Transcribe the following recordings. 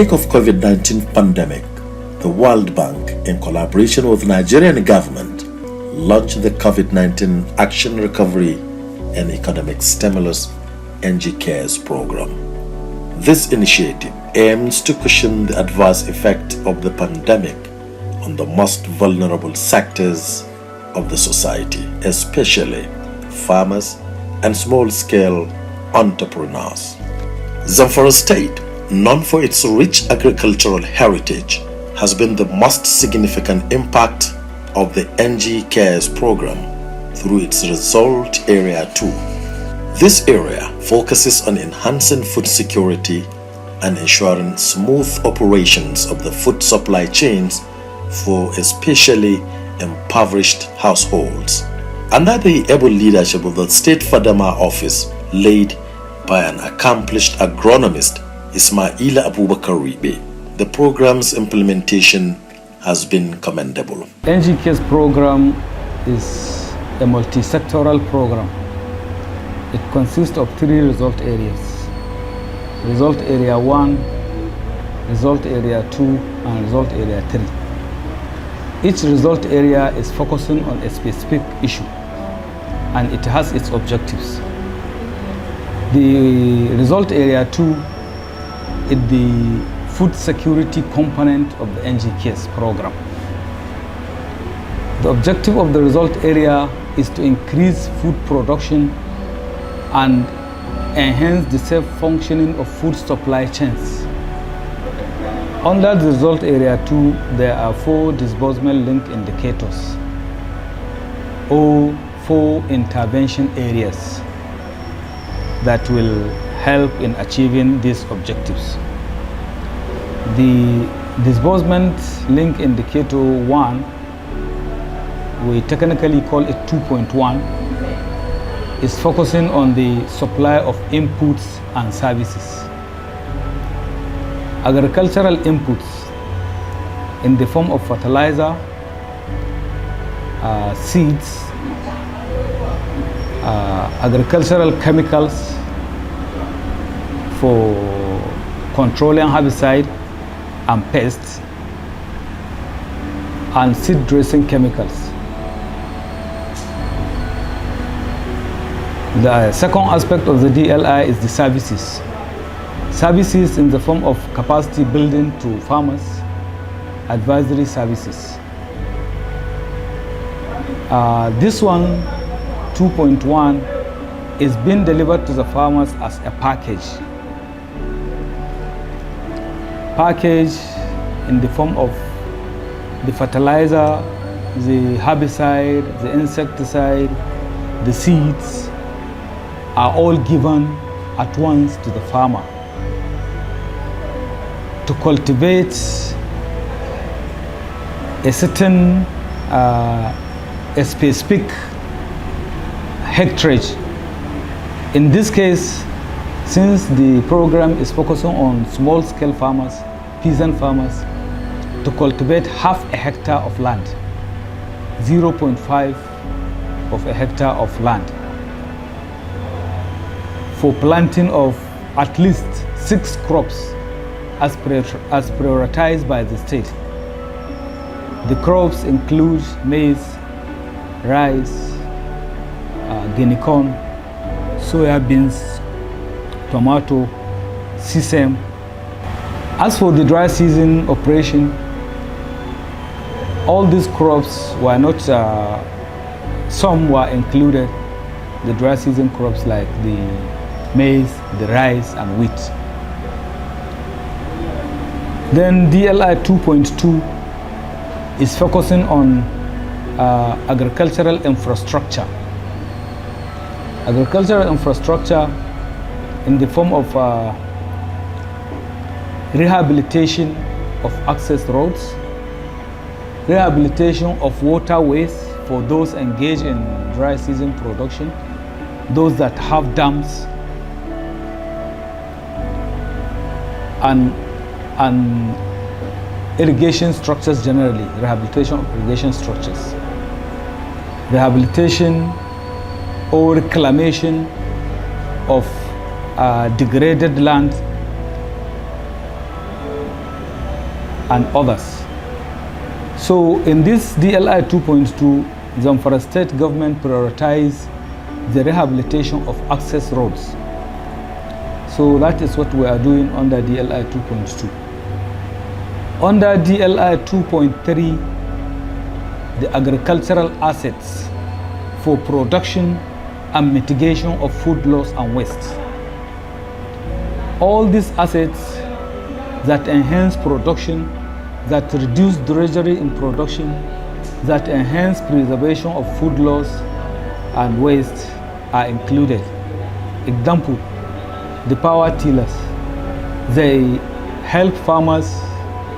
wake of COVID-19 pandemic, the World Bank, in collaboration with the Nigerian government, launched the COVID-19 Action Recovery and Economic Stimulus NG Cares program. This initiative aims to cushion the adverse effect of the pandemic on the most vulnerable sectors of the society, especially farmers and small-scale entrepreneurs. Zamfara State, known for its rich agricultural heritage, has been the most significant impact of the NG Cares program through its Result Area 2. This area focuses on enhancing food security and ensuring smooth operations of the food supply chains for especially impoverished households. Under the able leadership of the State Fadama office, led by an accomplished agronomist, Ismaila Abubakar Ribe, the program's implementation has been commendable. NG Cares program is a multi-sectoral program. It consists of 3 result areas: Result Area 1, Result Area 2, and Result Area 3. Each result area is focusing on a specific issue, and it has its objectives. The Result Area 2 is the food security component of the NG Cares program. The objective of the result area is to increase food production and enhance the safe functioning of food supply chains. Under the result area 2, there are 4 disbursement link indicators or 4 intervention areas that will help in achieving these objectives. The disbursement link indicator 1, we technically call it 2.1, is focusing on the supply of inputs and services. Agricultural inputs in the form of fertilizer, seeds, agricultural chemicals for controlling herbicide and pests, and seed dressing chemicals. The second aspect of the DLI is the services. Services in the form of capacity building to farmers, advisory services. This one, 2.1, is being delivered to the farmers as a package. Package in the form of the fertilizer, the herbicide, the insecticide, the seeds are all given at once to the farmer to cultivate a certain a specific hectarage. In this case, since the program is focusing on small-scale farmers, peasant farmers, to cultivate half a hectare of land, 0.5 of a hectare of land, for planting of at least 6 crops as prioritized by the state. The crops include maize, rice, guinea corn, soya beans, tomato, sesame. As for the dry season operation, all these crops were not, some were included, the dry season crops like the maize, the rice, and wheat. Then DLI 2.2 is focusing on agricultural infrastructure. Agricultural infrastructure in the form of rehabilitation of access roads, rehabilitation of waterways for those engaged in dry season production, those that have dams, and irrigation structures generally, rehabilitation of irrigation structures, rehabilitation or reclamation of degraded land and others. So in this DLI 2.2, Zamfara State government prioritized the rehabilitation of access roads. So that is what we are doing under DLI 2.2. Under DLI 2.3, the agricultural assets for production and mitigation of food loss and waste. All these assets that enhance production, that reduce drudgery in production, that enhance preservation of food loss and waste are included. Example, the power tillers. They help farmers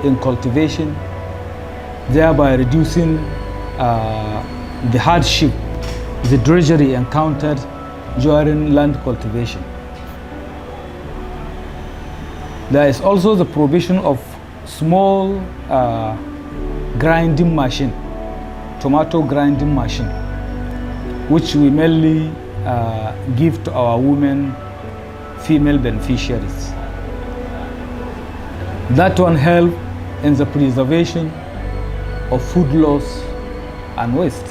in cultivation, thereby reducing the hardship, the drudgery encountered during land cultivation. There is also the provision of small grinding machine, tomato grinding machine, which we mainly give to our women, female beneficiaries. That one helps in the preservation of food loss and waste.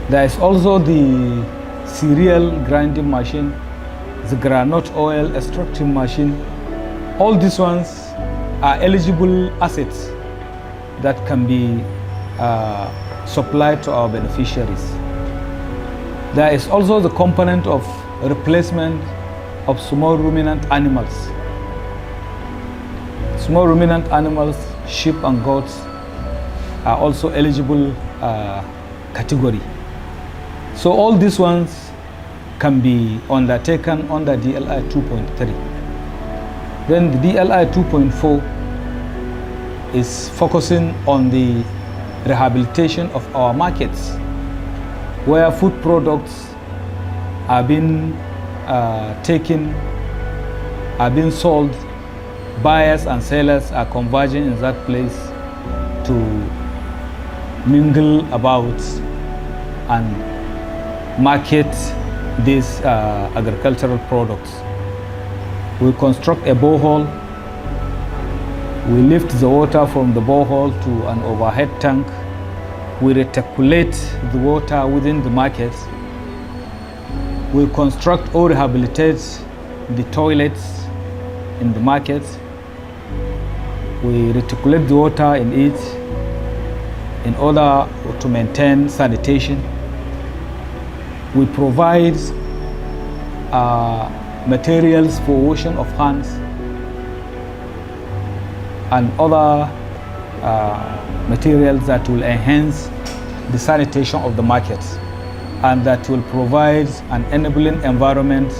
There is also the cereal grinding machine, the groundnut oil extracting machine. All these ones are eligible assets that can be supplied to our beneficiaries. There is also the component of replacement of small ruminant animals. Small ruminant animals, sheep and goats, are also eligible category. So all these ones can be undertaken under DLI 2.3. Then the DLI 2.4 is focusing on the rehabilitation of our markets, where food products are being sold. Buyers and sellers are converging in that place to mingle about and market these agricultural products. We construct a borehole. We lift the water from the borehole to an overhead tank. We reticulate the water within the market. We construct or rehabilitate the toilets in the market. We reticulate the water in it in order to maintain sanitation. We provide materials for washing of hands and other materials that will enhance the sanitation of the markets and that will provide an enabling environment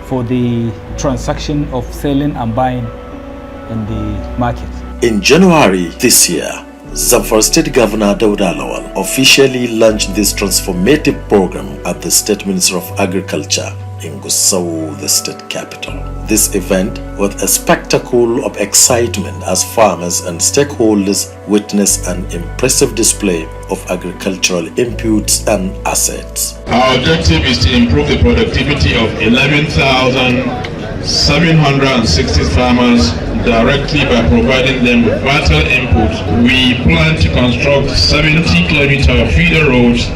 for the transaction of selling and buying in the market. In January this year, Zamfara State Governor Dauda Lawal officially launched this transformative program at the State Ministry of Agriculture in Gusau, the state capital. This event was a spectacle of excitement as farmers and stakeholders witnessed an impressive display of agricultural inputs and assets. Our objective is to improve the productivity of 11,760 farmers directly by providing them with vital inputs. We plan to construct 70-kilometer feeder roads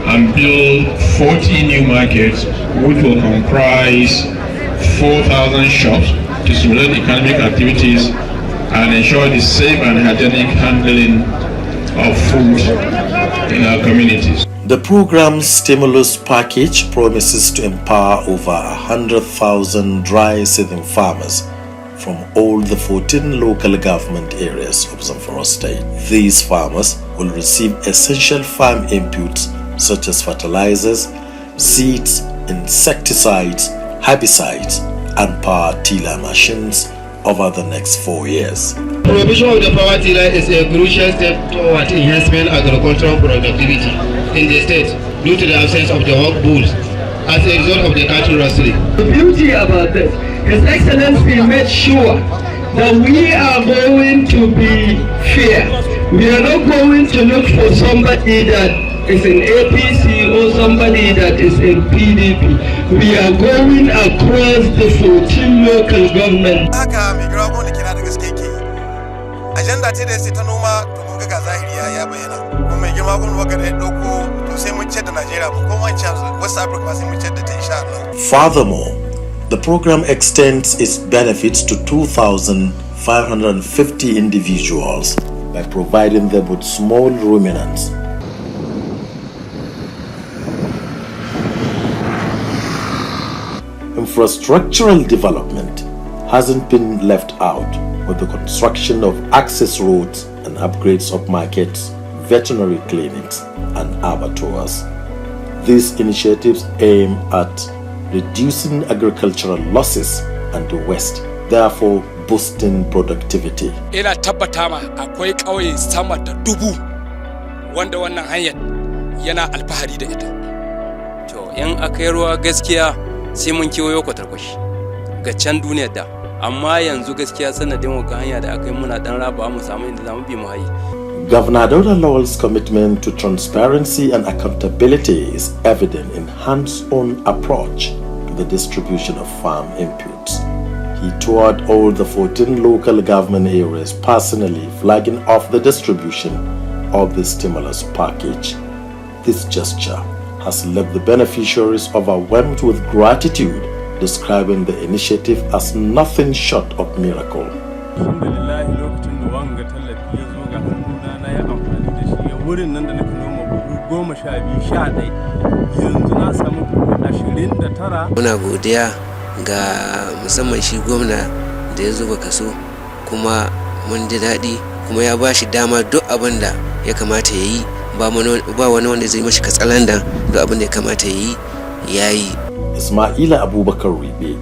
and build 40 new markets, which will comprise 4,000 shops to stimulate economic activities and ensure the safe and hygienic handling of food in our communities. The program's stimulus package promises to empower over 100,000 dry season farmers from all the 14 local government areas of Zamfara State. These farmers will receive essential farm inputs such as fertilizers, seeds, insecticides, herbicides, and power tiller machines over the next 4 years. Provision of the power tiller is a crucial step toward enhancement agricultural productivity in the state due to the absence of the hog bulls as a result of the cattle rustling. The beauty about this, His Excellency made sure that we are going to be fair. We are not going to look for somebody that is in APC or somebody that is in PDP. We are going across the 14 local governments. ajanda ce da ta noma to kun ga zahiri ya bayyana kuma mai girma gwamnati baka da ya dauko to sai mun ciyar da Najeriya ba ko mun ciyar West Africa sai mun ciyar da ta insha Allah. Furthermore, the program extends its benefits to 2,550 individuals by providing them with small ruminants. Infrastructural development hasn't been left out with the construction of access roads and upgrades of markets, veterinary clinics, and abattoirs. These initiatives aim at reducing agricultural losses and waste, therefore boosting productivity. Ina tabbata ma akwai ƙauye sama da 1000 wanda wannan hanyar yana alfahari da ita. To in aka yi ruwa gaskiya sai mun kiwayo kwatarkwashi ga can duniyar da, amma yanzu gaskiya sanadin waka hanya da aka yi muna dan raba mu samu inda zamu bi mu hayi. Governor Dauda Lawal's commitment to transparency and accountability is evident in hands-on approach to the distribution of farm inputs. He toured all the 14 local government areas personally, flagging off the distribution of the stimulus package. This gesture has left the beneficiaries overwhelmed with gratitude, describing the initiative as nothing short of miracle. Muna godiya ga musamman shi gwamna da ya zuba kaso, kuma mun ji daɗi, kuma ya ba shi dama duk abin da ya kamata ya yi, ba wani wanda zai mashi katsalandan duk abin da ya kamata ya yi ya yi. Ismaila Abubakar Ribe,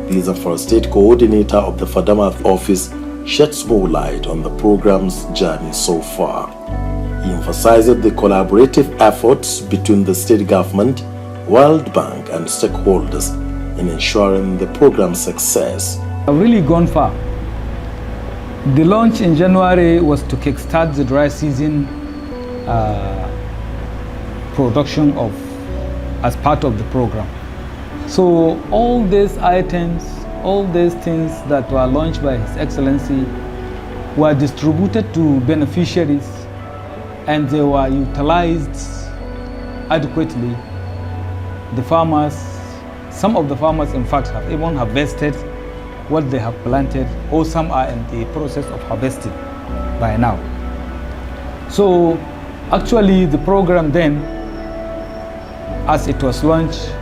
the Zamfara State Coordinator of the Fadama office, sheds more light on the program's journey so far. He emphasizes the collaborative efforts between the state government, World Bank, and stakeholders in ensuring the program's success. I've really gone far. The launch in January was to kickstart the dry season production as part of the program. So all these items, all these things that were launched by His Excellency were distributed to beneficiaries, and they were utilized adequately. The farmers, some of the farmers in fact have even harvested what they have planted, or some are in the process of harvesting by now. So actually the program then, as it was launched,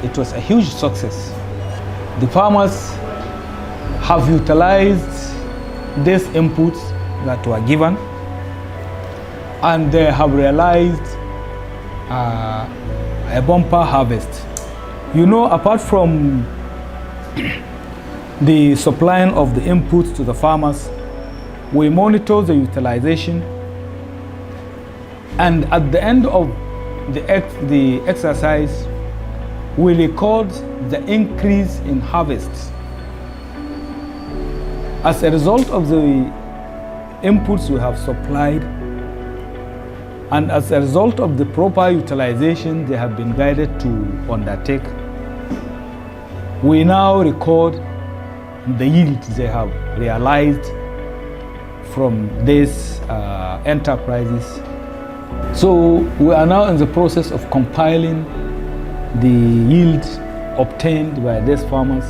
it was a huge success. The farmers have utilized these inputs that were given, and they have realized a bumper harvest. You know, apart from the supplying of the inputs to the farmers, we monitor the utilization, and at the end of the exercise, we record the increase in harvests. As a result of the inputs we have supplied, and as a result of the proper utilization they have been guided to undertake, we now record the yields they have realized from these enterprises. So we are now in the process of compiling the yield obtained by these farmers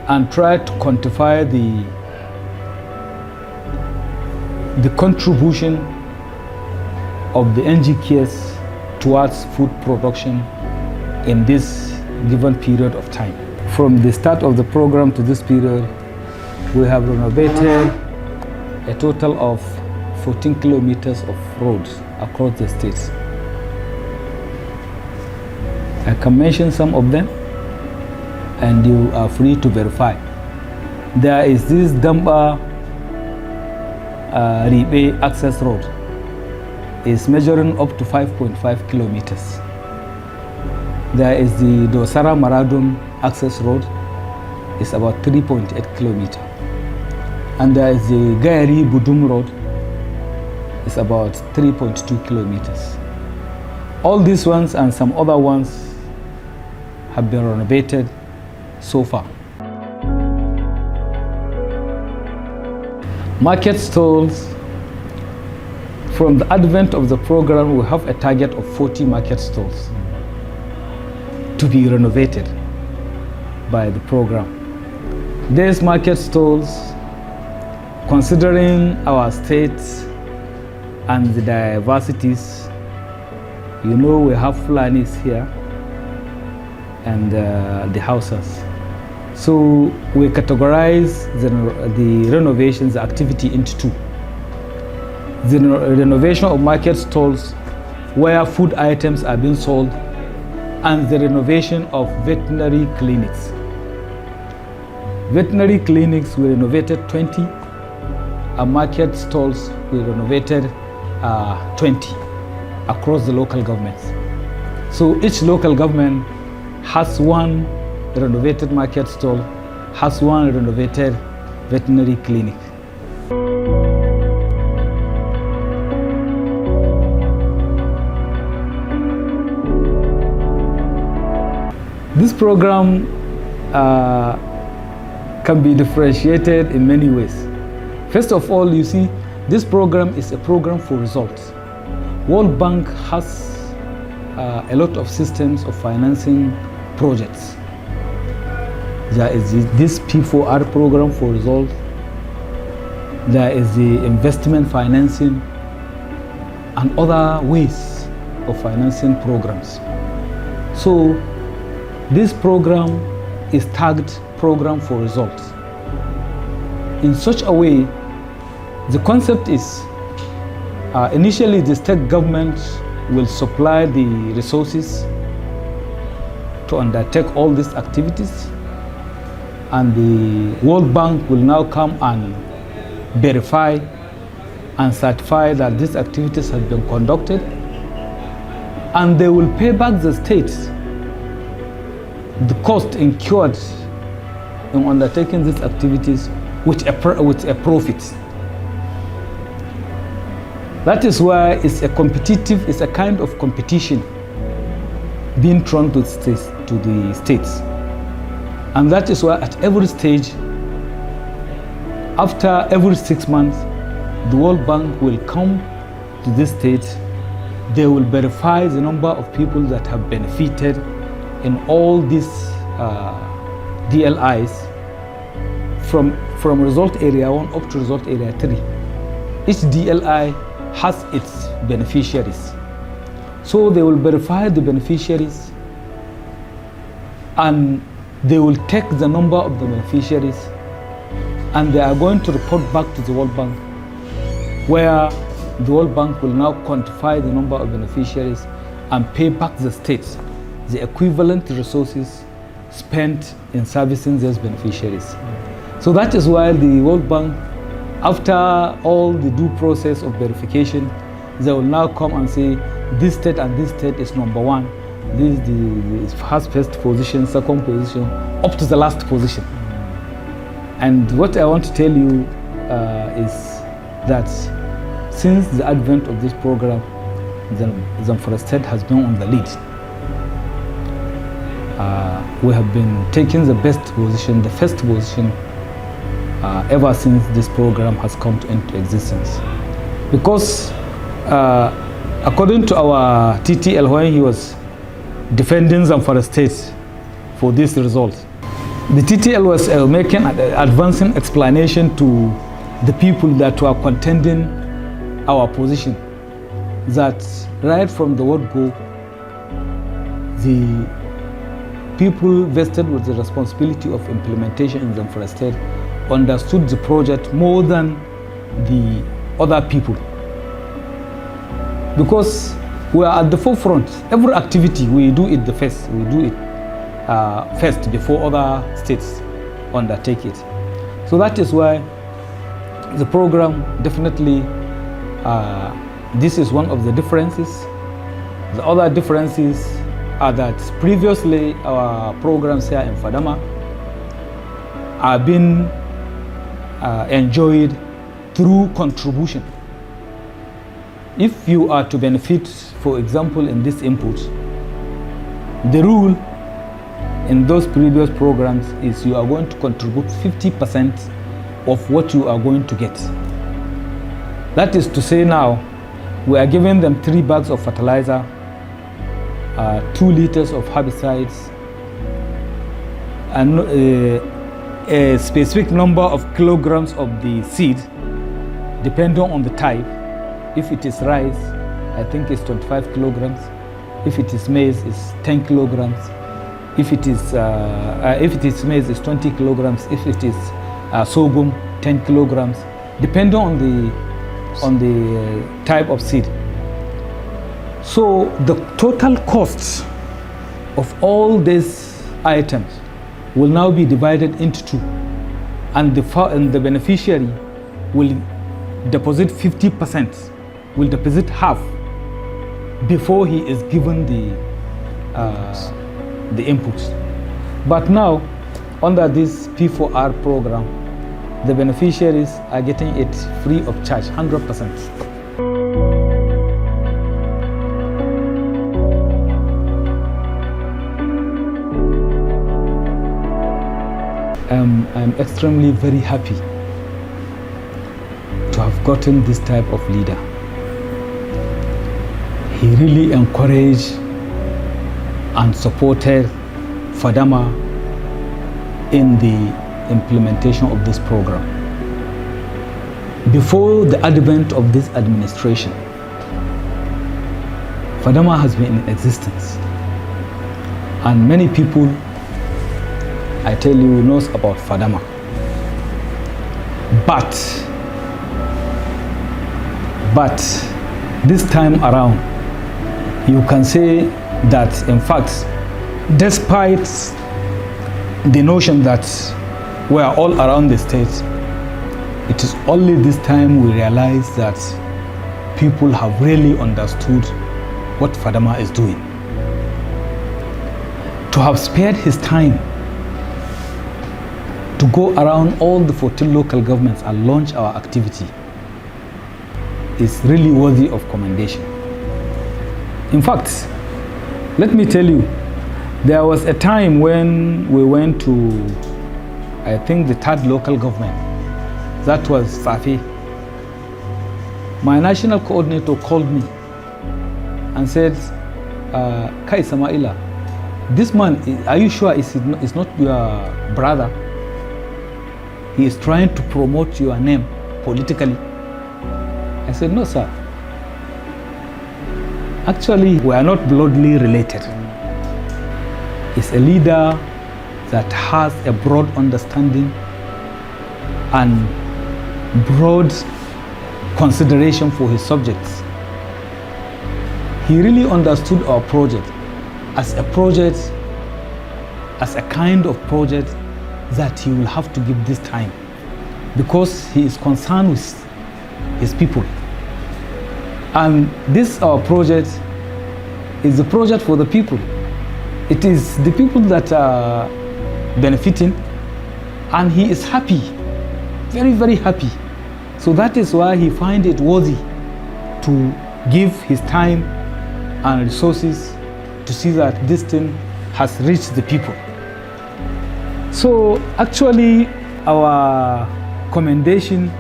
and try to quantify the contribution of the NGKS towards food production in this given period of time. From the start of the program to this period, we have renovated a total of 14 kilometers of roads across the states. I can mention some of them, and you are free to verify. There is this Damba Ribe access road. It's measuring up to 5.5 kilometers. There is the Dosara Maradun access road. It's about 3.8 kilometers. And there is the Gairi Budum road. It's about 3.2 kilometers. All these ones and some other ones have been renovated so far. Market stalls, from the advent of the program, we have a target of 40 market stalls to be renovated by the program. These market stalls, considering our state and the diversities, you know, we have Fulanis here and the Hausas. So we categorize the renovations activity into two. The renovation of market stalls where food items are being sold, and the renovation of veterinary clinics. Veterinary clinics, we renovated 20, and market stalls, we renovated 20 across the local governments. So each local government has one renovated market stall, has one renovated veterinary clinic. This program can be differentiated in many ways. First of all, you see, this program is a program for results. World Bank has a lot of systems of financing projects. There is this P4R program for results. There is the investment financing and other ways of financing programs. So this program is tagged Program for Results. In such a way, the concept is initially the state government will supply the resources to undertake all these activities, and the World Bank will now come and verify and certify that these activities have been conducted, and they will pay back the states the cost incurred in undertaking these activities with a profit. That is why it's a kind of competition being thrown to the states. And that is why at every stage, after every 6 months, the World Bank will come to this state. They will verify the number of people that have benefited in all these DLIs from result area 1 up to result area 3. Each DLI has its beneficiaries. So they will verify the beneficiaries, and they will take the number of the beneficiaries, and they are going to report back to the World Bank, where the World Bank will now quantify the number of beneficiaries and pay back the states the equivalent resources spent in servicing those beneficiaries. So that is why the World Bank, after all the due process of verification, they will now come and say, this state and this state is number 1. This is the first position, second position, up to the last position. And what I want to tell you is that since the advent of this program, the Zamfara state has been on the lead. We have been taking the best position, the first position, ever since this program has come into existence. Because according to our TTL, when he was defending Zamfara state for this result, the TTL was making an advancing explanation to the people that were contending our position, that right from the word go, the people vested with the responsibility of implementation in Zamfara state understood the project more than the other people. Because we are at the forefront. Every activity, we do it first. We do it first before other states undertake it. So that is why the program definitely, this is one of the differences. The other differences are that previously our programs here in Fadama are being enjoyed through contribution. If you are to benefit, for example, in this input, the rule in those previous programs is you are going to contribute 50% of what you are going to get. That is to say now, we are giving them 3 bags of fertilizer, 2 liters of herbicides, and a specific number of kilograms of the seed, depending on the type. If it is rice, I think it's 25 kilograms. If it is maize, it's 10 kilograms. If it is maize, it's 20 kilograms. If it is sorghum, 10 kilograms, depending on the type of seed. So the total costs of all these items will now be divided into 2, and the beneficiary will deposit 50%, will deposit half before he is given the inputs. But now, under this P4R program, the beneficiaries are getting it free of charge, 100%. I'm extremely very happy to have gotten this type of leader. He really encouraged and supported Fadama in the implementation of this program. Before the advent of this administration, Fadama has been in existence, and many people, I tell you, knows about Fadama. But this time around, you can say that, in fact, despite the notion that we are all around the state, it is only this time we realize that people have really understood what Fadama is doing. To have spared his time to go around all the 14 local governments and launch our activity is really worthy of commendation. In fact, let me tell you, there was a time when we went to, I think, the 3rd local government. That was Safi. My national coordinator called me and said, Kai Samaila, this man, are you sure is not your brother? He is trying to promote your name politically. I said, no, sir. Actually, we are not bloodly related. He's a leader that has a broad understanding and broad consideration for his subjects. He really understood our project as a kind of project that he will have to give this time, because he is concerned with his people. And this our project is a project for the people. It is the people that are benefiting, and he is happy, very, very happy. So that is why he finds it worthy to give his time and resources to see that this thing has reached the people. So actually, our commendation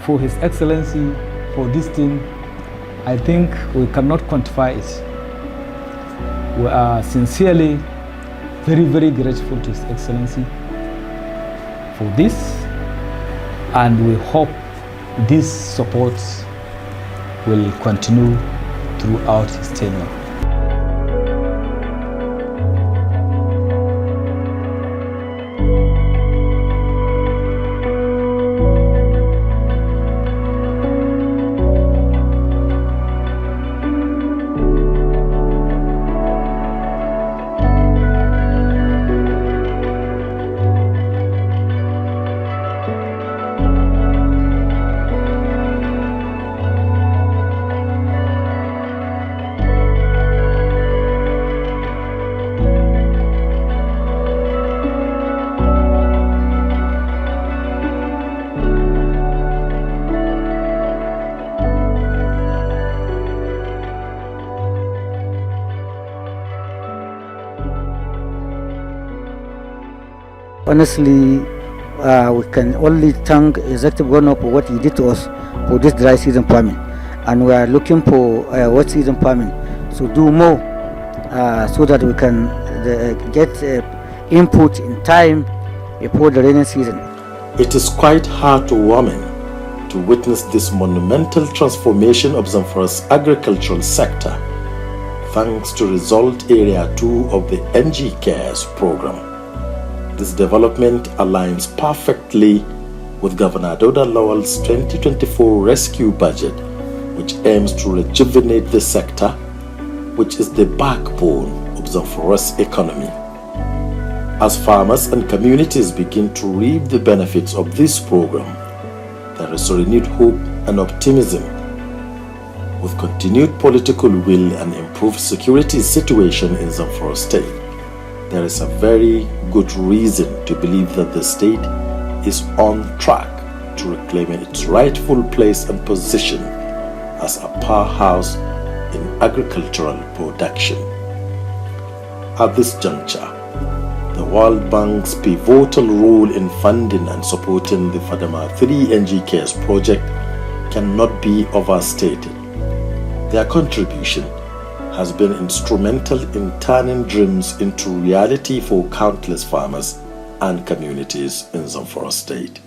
for His Excellency for this thing, I think we cannot quantify it. We are sincerely very, very grateful to His Excellency for this, and we hope this support will continue throughout his tenure. Honestly, we can only thank Executive Governor for what he did to us. for this dry season farming, and we are looking for wet season farming to do more so that we can get input in time before the rainy season. It is quite heartwarming to witness this monumental transformation of Zamfara's agricultural sector thanks to Result Area 2 of the NG Cares program. This development aligns perfectly with Governor Dauda Lawal's 2024 rescue budget, which aims to rejuvenate the sector, which is the backbone of Zamfara's economy. As farmers and communities begin to reap the benefits of this program, there is a renewed hope and optimism. With continued political will and improved security situation in Zamfara state, there is a very good reason to believe that the state is on track to reclaiming its rightful place and position as a powerhouse in agricultural production. At this juncture, the World Bank's pivotal role in funding and supporting the Fadama 3 NG Cares project cannot be overstated. Their contribution has been instrumental in turning dreams into reality for countless farmers and communities in Zamfara state.